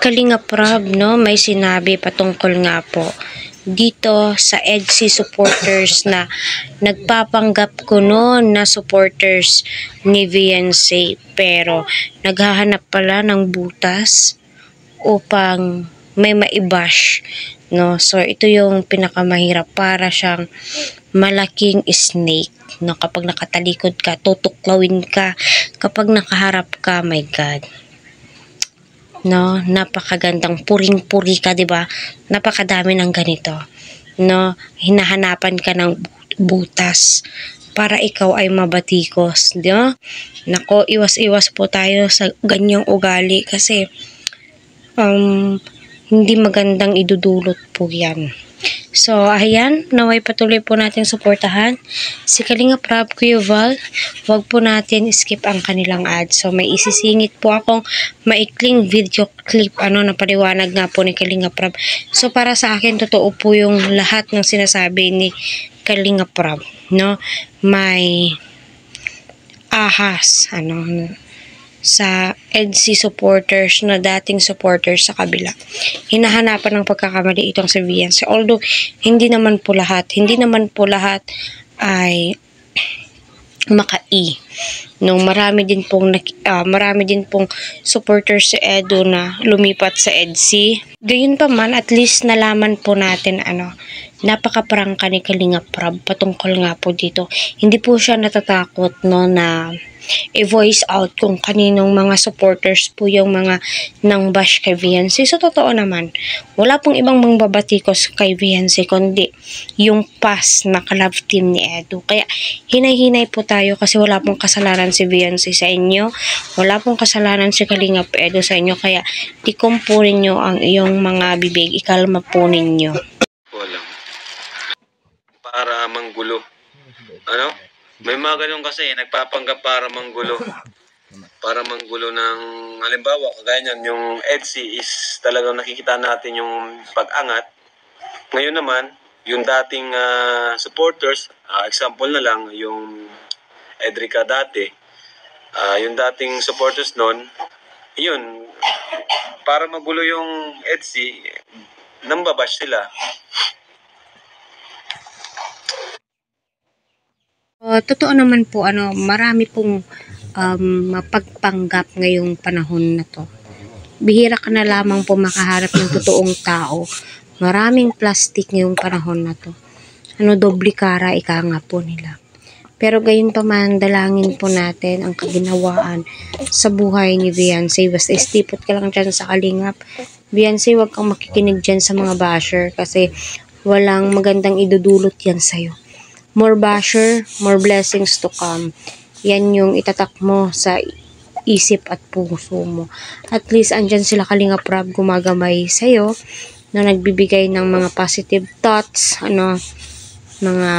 Kalinga Prab, no, may sinabi patungkol nga po dito sa EDC supporters na nagpapanggap ko noon na supporters ni VNC, pero naghahanap pala ng butas upang may maibash, no. So ito yung pinakamahirap, para siyang malaking snake, no. Kapag nakatalikod ka, tutuklawin ka. Kapag nakaharap ka, my God, no, napakagandang puring-puri ka, 'di ba? Napakadami ng ganito, no. Hinahanapan ka ng butas para ikaw ay mabatikos, 'di ba? Nako, iwas-iwas po tayo sa ganyang ugali kasi hindi magandang idudulot po 'yan. So, ayan, naway patuloy po natin suportahan si Kalinga Prab, Kuya Val. Huwag po natin skip ang kanilang ad. So, may isisingit po akong maikling video clip, na paliwanag nga po ni Kalinga Prab. So, para sa akin, totoo po yung lahat ng sinasabi ni Kalinga Prab, no? May ahas, sa EDC supporters na dating supporters sa kabila. Hinahanapan ng pagkakamali itong si VNC. Although, hindi naman po lahat ay makai. No, marami din pong supporters sa Edo na lumipat sa EDC. Gayunpaman, at least nalaman po natin napakaprangka ni Kalinga Prab patungkol nga po dito. Hindi po siya natatakot, no, na i-voice out kung kaninong mga supporters po yung mga nang bash kay VNC. So, totoo naman, wala pong ibang mangbabatikos kay VNC kundi yung past na ka-love team ni Edo. Kaya, hinay-hinay po tayo kasi wala pong kasalanan si VNC sa inyo. Wala pong kasalanan si Kalinga Edo sa inyo. Kaya, tikumpurin nyo ang iyong mga bibig. Ikalma po ninyo. Para manggulo. May mga ganun kasi, nagpapanggap para manggulo. Para manggulo ng, halimbawa, kagaya niyan, yung EDC is talagang nakikita natin yung pag-angat. Ngayon naman, yung dating supporters, example na lang, yung Edrica dati, yung dating supporters nun, yun, para magulo yung EDC, nambabash sila. Totoo naman po, marami pong mapagpanggap ngayong panahon na to. Bihira ka na lamang po makaharap ng totoong tao. Maraming plastic ngayong panahon na to. Doble kara, ika nga po nila. Pero gayon pa man, dalangin po natin ang kaginawaan sa buhay ni VNC. Basta istipot ka lang dyan sa Kalingap. VNC, huwag kang makikinig dyan sa mga basher kasi walang magandang idudulot yan sa'yo. More basher, more blessings to come. Yan yung itatak mo sa isip at puso mo. At least, andyan sila Kalinga Prab gumagamay sa'yo, na nagbibigay ng mga positive thoughts, mga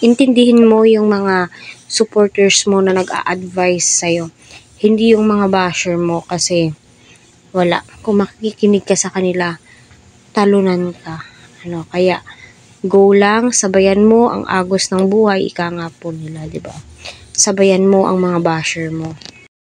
intindihin mo yung mga supporters mo na nag-a-advise sa'yo. Hindi yung mga basher mo kasi wala. Kung makikinig ka sa kanila, talunan ka. Kaya, go lang, sabayan mo ang agos ng buhay, ika nga po nila, 'di ba? Sabayan mo ang mga basher mo.